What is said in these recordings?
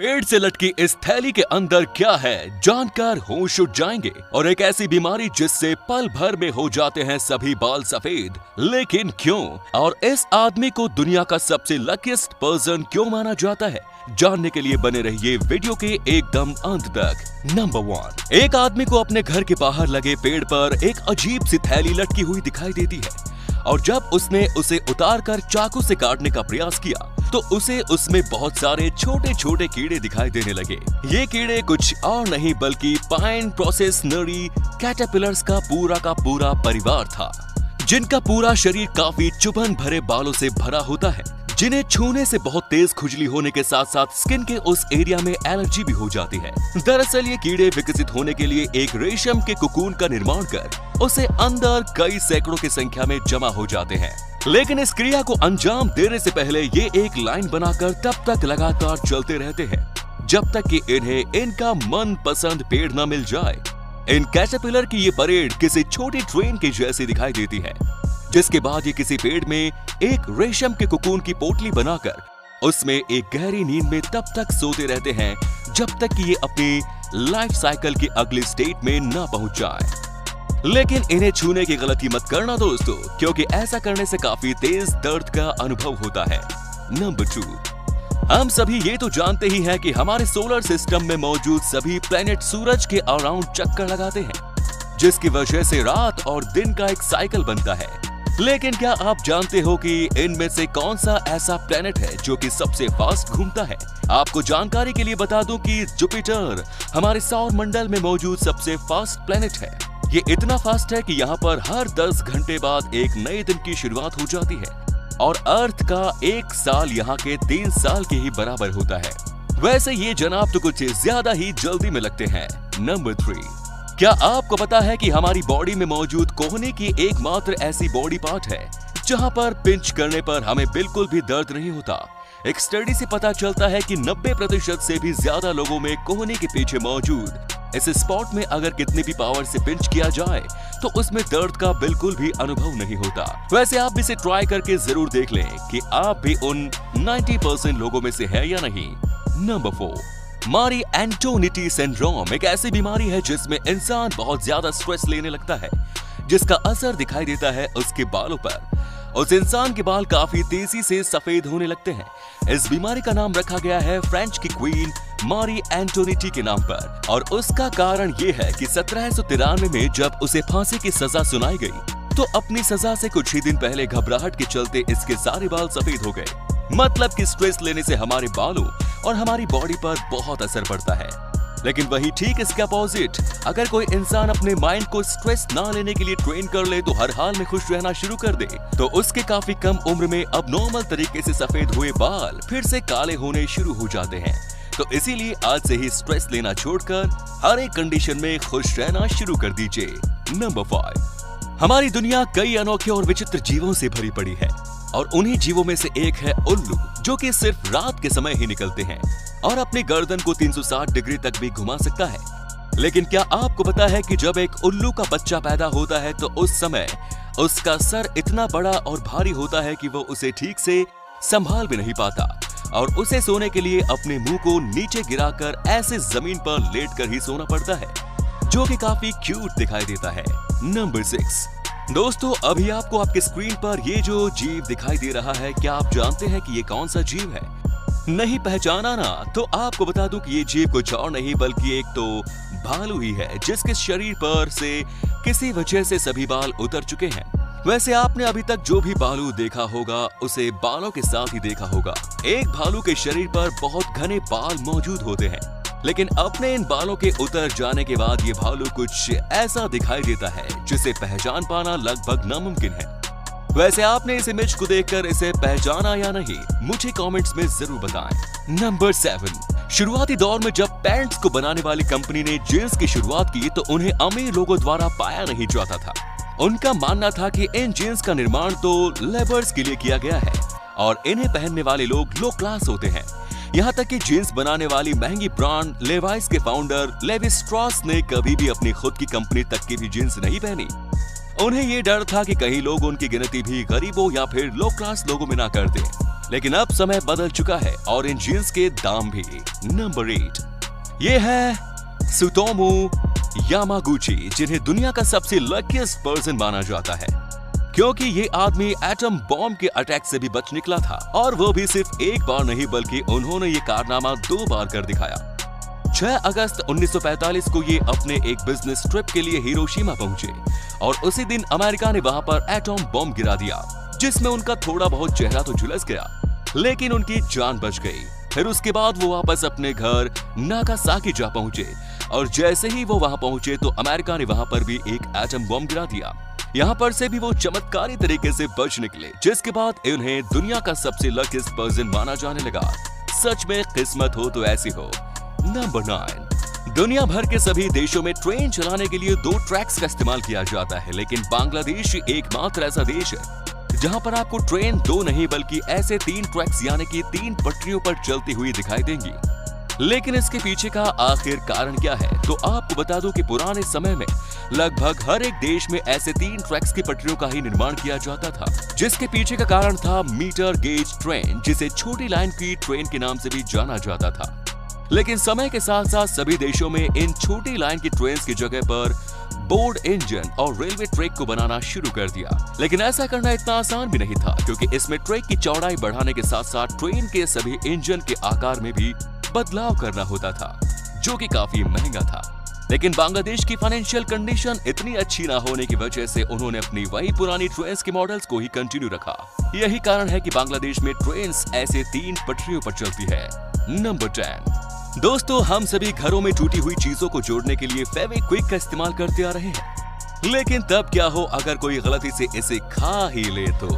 पेड़ से लटकी इस थैली के अंदर क्या है जानकर होश उड़ जाएंगे। और एक ऐसी बीमारी जिससे पल भर में हो जाते हैं सभी बाल सफेद, लेकिन क्यों? और इस आदमी को दुनिया का सबसे लकीस्ट पर्सन क्यों माना जाता है? जानने के लिए बने रहिए वीडियो के एकदम अंत तक। नंबर 1, एक आदमी को अपने घर के बाहर लगे पेड़ पर एक अजीब सी थैली लटकी हुई दिखाई देती है और जब उसने उसे उतारकर चाकू से काटने का प्रयास किया तो उसे उसमें बहुत सारे छोटे छोटे कीड़े दिखाई देने लगे। ये कीड़े कुछ और नहीं बल्कि पाइन प्रोसेसनरी कैटरपिलर्स का पूरा परिवार था, जिनका पूरा शरीर काफी चुभन भरे बालों से भरा होता है, जिन्हें छूने से बहुत तेज खुजली होने के साथ साथ स्किन के उस एरिया में एलर्जी भी हो जाती है। दरअसल ये कीड़े विकसित होने के लिए एक रेशम के कुकून का निर्माण कर उसे अंदर कई सैकड़ों की संख्या में जमा हो जाते हैं। लेकिन इस क्रिया को अंजाम देने से पहले ये एक लाइन बनाकर तब तक लगातार चलते रहते हैं जब तक कि इन्हें इनका मनपसंद पेड़ न मिल जाए। इन कैटरपिलर की ये परेड किसी छोटी ट्रेन के जैसी दिखाई देती है, जिसके बाद ये किसी पेड़ में एक रेशम के कुकून की पोटली बनाकर उसमें एक गहरी नींद में तब तक सोते रहते हैं जब तक कि ये अपनी लाइफ साइकिल की अगली स्टेट में न पहुंच जाए। लेकिन इन्हें छूने की गलती मत करना दोस्तों, क्योंकि ऐसा करने से काफी तेज दर्द का अनुभव होता है। नंबर 2, हम सभी ये तो जानते ही हैं कि हमारे सोलर सिस्टम में मौजूद सभी प्लैनेट सूरज के अराउंड चक्कर लगाते हैं, जिसकी वजह से रात और दिन का एक साइकिल बनता है। लेकिन क्या आप जानते हो कि इनमें से कौन सा ऐसा प्लैनेट है जो कि सबसे फास्ट घूमता है? आपको जानकारी के लिए बता दूं कि जुपिटर हमारे सौर मंडल में मौजूद सबसे फास्ट प्लैनेट है। ये इतना फास्ट है कि यहाँ पर हर 10 घंटे बाद एक नए दिन की शुरुआत हो जाती है और अर्थ का एक साल यहाँ के 3 साल के ही बराबर होता है। वैसे ये जनाब तो कुछ ज्यादा ही जल्दी में लगते हैं। नंबर 3, क्या आपको पता है कि हमारी बॉडी में मौजूद कोहनी की एकमात्र ऐसी बॉडी पार्ट है जहाँ पर पिंच करने पर हमें बिल्कुल भी दर्द नहीं होता? एक स्टडी से पता चलता है कि 90% से भी ज्यादा लोगों में कोहनी के पीछे मौजूद इस स्पॉट में अगर कितनी भी पावर से पिंच किया जाए तो उसमें दर्द का बिल्कुल भी अनुभव नहीं होता। वैसे आप भी इसे ट्राई करके जरूर देख लें कि आप भी उन 90% लोगों में से है या नहीं। नंबर 4, मारी एंटोनिटी सिंड्रोम एक ऐसी बीमारी है जिसमें इंसान बहुत ज्यादा स्ट्रेस लेने लगता है, जिसका असर दिखाई देता है उसके बालों पर। उस इंसान के बाल काफी तेजी से सफेद होने लगते हैं। इस बीमारी का नाम रखा गया है फ्रेंच की क्वीन मारी एंटोनिटी के नाम पर और उसका कारण ये है कि 1793 में जब उसे फांसी की सजा सुनाई गई तो अपनी सजा से कुछ ही दिन पहले घबराहट के चलते इसके सारे बाल सफेद हो गए। मतलब कि स्ट्रेस लेने से हमारे बालों और हमारी बॉडी पर बहुत असर पड़ता है। लेकिन वही ठीक इसके अपोजिट, अगर कोई इंसान अपने माइंड को स्ट्रेस ना लेने के लिए ट्रेन कर ले तो हर हाल में खुश रहना शुरू कर दे तो उसके काफी कम उम्र में अब नॉर्मल तरीके से सफेद हुए बाल फिर से काले होने शुरू हो जाते हैं। तो इसीलिए आज से ही स्ट्रेस लेना छोड़कर हर एक कंडीशन में खुश रहना शुरू कर दीजिए। नंबर 5, हमारी दुनिया कई अनोखे और विचित्र जीवों से भरी पड़ी है और उन्हीं जीवों में से एक है उल्लू, जो कि सिर्फ रात के समय ही निकलते हैं और अपनी गर्दन को 360 डिग्री तक भी घुमा सकता है। लेकिन क्या आपको पता है कि जब एक उल्लू का बच्चा पैदा होता है तो उस समय उसका सर इतना बड़ा और भारी होता है कि वो उसे ठीक से संभाल भी नहीं पाता और उसे सोने के लिए अपने मुंह को नीचे गिराकर ऐसे जमीन पर लेटकर ही सोना पड़ता है, जो कि काफी क्यूट दिखाई देता है। नंबर 6, दोस्तों अभी आपको आपके स्क्रीन पर ये जो जीव दिखाई दे रहा है, क्या आप जानते हैं कि ये कौन सा जीव है? नहीं पहचाना ना? तो आपको बता दूं कि ये जीव कुछ और नहीं बल्कि एक तो भालू ही है, जिसके शरीर पर से किसी वजह से सभी बाल उतर चुके हैं। वैसे आपने अभी तक जो भी भालू देखा होगा उसे बालों के साथ ही देखा होगा। एक भालू के शरीर पर बहुत घने बाल मौजूद होते हैं, लेकिन अपने इन बालों के उतर जाने के बाद ये भालू कुछ ऐसा दिखाई देता है जिसे पहचान पाना लगभग नामुमकिन है। वैसे आपने इस इमेज को देखकर इसे पहचाना या नहीं, मुझे कमेंट्स में जरूर बताएं। नंबर 7, शुरुआती दौर में जब पैंट्स को बनाने वाली कंपनी ने जींस की शुरुआत की तो उन्हें अमीर लोगों द्वारा पाया नहीं जाता था। उनका मानना था कि इन जींस का निर्माण तो लेबर्स के लिए किया गया है और इन्हें पहनने वाले लोग लो क्लास होते हैं। यहाँ तक कि जींस बनाने वाली महंगी ब्रांड लेवाइस के फाउंडर लेवी स्ट्रॉस ने कभी भी अपनी खुद की कंपनी तक की भी जींस नहीं पहनी। उन्हें ये डर था कि कहीं लोग उनकी गिनती भी गरीबों या फिर लो क्लास लोगों में ना कर दें। लेकिन अब समय बदल चुका है और इन जीन्स के दाम भी। नंबर 8 ये है त्सुतोमू यामागुची, जिन्हें दुनिया का सबसे लकीस्ट पर्सन माना जाता है क्योंकि ये आदमी एटम बॉम्ब के अटैक से भी बच निकला था, और वो भी सिर्फ एक बार नहीं बल्कि उन्होंने ये कारनामा 2 बार कर दिखाया। 6 अगस्त 1945 को ये अपने एक बिजनेस ट्रिप के लिए हिरोशिमा पहुंचे और उसी दिन अमेरिका ने वहां पर एटम बॉम्ब गिरा दिया, जिसमें उनका थोड़ा बहुत चेहरा तो झुलस गया, लेकिन उनकी जान बच गई। फिर उसके बाद वो वापस अपने घर नागासाकी जा पहुंचे और जैसे ही वो वहां पहुंचे तो अमेरिका ने वहां पर भी एक एटम बॉम्ब गिरा दिया। यहाँ पर से भी वो चमत्कारी तरीके से बच निकले, जिसके बाद उन्हें दुनिया का सबसे लकीस्ट पर्सन माना जाने लगा। सच में किस्मत हो तो ऐसी हो। नंबर 9 दुनिया भर के सभी देशों में ट्रेन चलाने के लिए 2 ट्रैक्स का इस्तेमाल किया जाता है, लेकिन बांग्लादेश एकमात्र ऐसा देश है जहां पर आपको ट्रेन 2 नहीं बल्कि ऐसे 3 ट्रैक्स यानी कि 3 पटरियों पर चलती हुई दिखाई देंगी। लेकिन इसके पीछे का आखिर कारण क्या है, तो आपको बता दूं कि पुराने समय में लगभग हर एक देश में ऐसे 3 ट्रैक्स की पटरियों का ही निर्माण किया जाता था, जिसके पीछे का कारण था मीटर गेज ट्रेन, जिसे छोटी लाइन की ट्रेन के नाम से भी जाना जाता था। लेकिन समय के साथ साथ सभी देशों में इन छोटी लाइन की ट्रेन की जगह पर बोर्ड इंजन और रेलवे ट्रैक को बनाना शुरू कर दिया। लेकिन ऐसा करना इतना आसान भी नहीं था, क्योंकि इसमें ट्रैक की चौड़ाई बढ़ाने के साथ साथ ट्रेन के सभी इंजन के आकार में भी बदलाव करना होता था, जो कि काफी महंगा था। लेकिन बांग्लादेश की फाइनेंशियल कंडीशन इतनी अच्छी ना होने की वजह से उन्होंने अपनी वही पुरानी ट्रेन्स के मॉडल्स को ही कंटिन्यू रखा। यही कारण है कि बांग्लादेश में ट्रेन्स ऐसे 3 पटरियों पर चलती है। नंबर 10 दोस्तों, हम सभी घरों में टूटी हुई चीजों को जोड़ने के लिए फेविक्विक का इस्तेमाल करते आ रहे हैं, लेकिन तब क्या हो अगर कोई गलती से इसे खा ही ले तो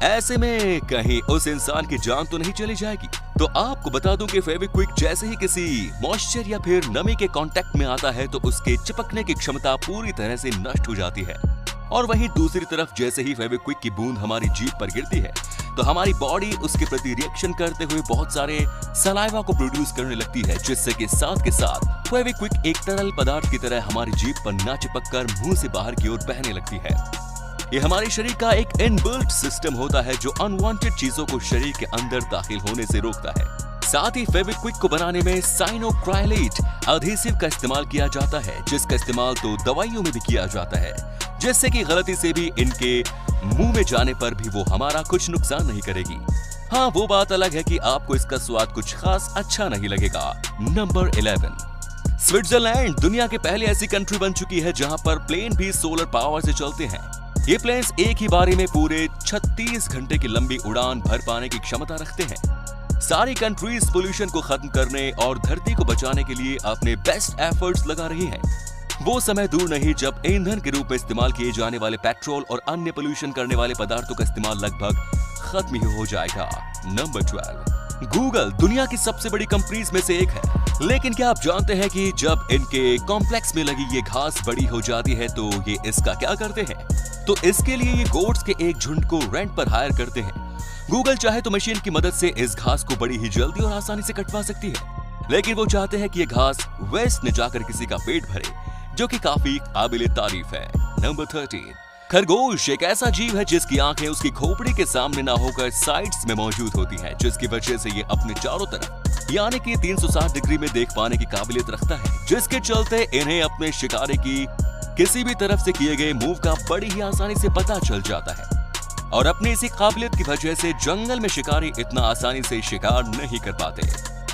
ऐसे में कहीं उस इंसान की जान तो नहीं चली जाएगी। तो आपको बता दूं कि फेविक्विक जैसे ही किसी मॉइस्चर या फिर नमी के कांटेक्ट में आता है तो उसके चिपकने की क्षमता पूरी तरह से नष्ट हो जाती है। और वहीं दूसरी तरफ जैसे ही फेविक्विक की बूंद हमारी जीभ पर गिरती है तो हमारी बॉडी उसके प्रति रिएक्शन करते हुए बहुत सारे सलाइवा को प्रोड्यूस करने लगती है, जिससे कि साथ के साथ फेविक्विक एक तरल पदार्थ की तरह हमारी जीभ पर ना चिपककर मुंह से बाहर की ओर बहने लगती है। ये हमारे शरीर का एक इनबिल्ट सिस्टम होता है जो अनवांटेड चीजों को शरीर के अंदर दाखिल होने से रोकता है। साथ ही फेविक्विक को बनाने में साइनोक्राइलेट एडहेसिव का इस्तेमाल किया जाता है, जिसका इस्तेमाल तो दवाइयों में भी किया जाता है, जिससे कि गलती से भी इनके मुंह में जाने पर भी वो हमारा कुछ नुकसान नहीं करेगी। हाँ, वो बात अलग है कि आपको इसका स्वाद कुछ खास अच्छा नहीं लगेगा। नंबर 11 स्विट्जरलैंड दुनिया के पहले ऐसी कंट्री बन चुकी है जहां पर प्लेन भी सोलर पावर से चलते हैं। ये प्लेन्स एक ही बारी में पूरे 36 घंटे की लंबी उड़ान भर पाने की क्षमता रखते हैं। सारी कंट्रीज पोल्यूशन को खत्म करने और धरती को बचाने के लिए अपने बेस्ट एफर्ट्स लगा रही हैं। वो समय दूर नहीं जब ईंधन के रूप में इस्तेमाल किए जाने वाले पेट्रोल और अन्य पोल्यूशन करने वाले पदार्थों का इस्तेमाल लगभग खत्म ही हो जाएगा। नंबर 12 गूगल दुनिया की सबसे बड़ी कंपनीज में से एक है, लेकिन क्या आप जानते हैं कि जब इनके कॉम्प्लेक्स में लगी ये घास बड़ी हो जाती है तो ये इसका क्या करते हैं? तो इसके लिए ये गोट्स के एक झुंड को रेंट पर हायर करते हैं। गूगल चाहे तो मशीन की मदद से इस घास को बड़ी ही जल्दी और आसानी से कटवा सकती है, लेकिन वो चाहते हैं कि ये घास वेस्ट न जाकर किसी का पेट भरे, जो कि काफी काबिले तारीफ है। नंबर 13 खरगोश एक ऐसा जीव है जिसकी आंखें उसकी खोपड़ी के सामने ना होकर साइड्स में मौजूद होती हैं, जिसकी वजह से ये अपने चारों तरफ यानी कि 360 डिग्री में देख पाने की काबिलियत रखता है, जिसके चलते इन्हें अपने शिकारी की किसी भी तरफ से किए गए मूव का बड़ी ही आसानी से पता चल जाता है। और अपनी इसी काबिलियत की वजह से जंगल में शिकारी इतना आसानी से शिकार नहीं कर पाते।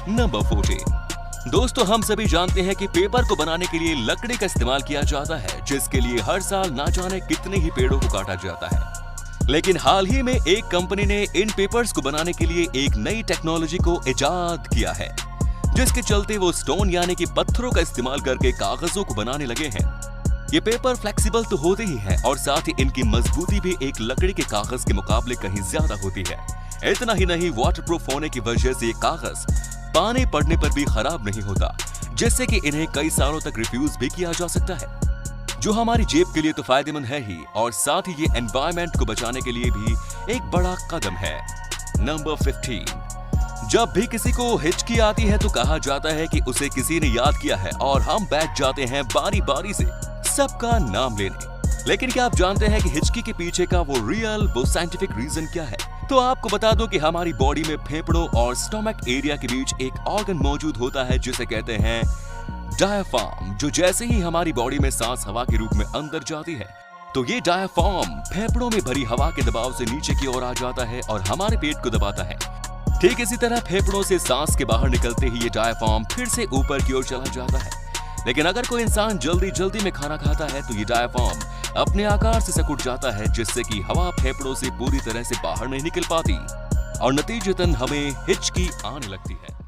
नंबर 14 दोस्तों, हम सभी जानते हैं कि पेपर को बनाने के लिए लकड़ी का इस्तेमाल किया जाता है, जिसके लिए हर साल ना जाने कितने ही पेड़ों को काटा जाता है। लेकिन हाल ही में एक कंपनी ने इन पेपर्स को बनाने के लिए एक नई टेक्नोलॉजी को इजाद किया है, जिसके चलते वो स्टोन यानी कि पत्थरों का इस्तेमाल करके कागजों को बनाने लगे हैं। ये पेपर फ्लेक्सिबल तो होते ही हैं और साथ ही इनकी मजबूती भी एक लकड़ी के कागज के मुकाबले कहीं ज्यादा होती है। इतना ही नहीं, वाटरप्रूफ होने की वजह से ये कागज पानी पड़ने पर भी खराब नहीं होता, जिससे कि इन्हें कई सालों तक रिफ्यूज भी किया जा सकता है, जो हमारी जेब के लिए तो फायदेमंद है ही, और साथ ही ये एनवायरनमेंट को बचाने के लिए भी एक बड़ा कदम है। नंबर 15 जब भी किसी को हिचकी आती है तो कहा जाता है कि उसे किसी ने याद किया है, और हम बैठ जाते हैं बारी बारी से सबका नाम लेने। लेकिन क्या आप जानते हैं कि हिचकी के पीछे का वो साइंटिफिक रीजन क्या है? तो आपको बता दूं कि हमारी बॉडी में फेफड़ों और स्टमक एरिया के बीच एक ऑर्गन मौजूद होता है जिसे कहते हैं डायाफ्राम, जो जैसे ही हमारी बॉडी में सांस हवा के रूप में अंदर जाती है तो ये डायाफ्राम फेफड़ों में भरी हवा के दबाव से नीचे की ओर आ जाता है और हमारे पेट को दबाता है। ठीक इसी तरह फेफड़ों से सांस के बाहर निकलते ही ये डायाफ्राम फिर से ऊपर की ओर चला जाता है। लेकिन अगर कोई इंसान जल्दी में खाना खाता है तो ये डायाफ्राम अपने आकार से सिकुड़ जाता है, जिससे कि हवा फेफड़ों से पूरी तरह से बाहर नहीं निकल पाती और नतीजतन हमें हिचकी आने लगती है।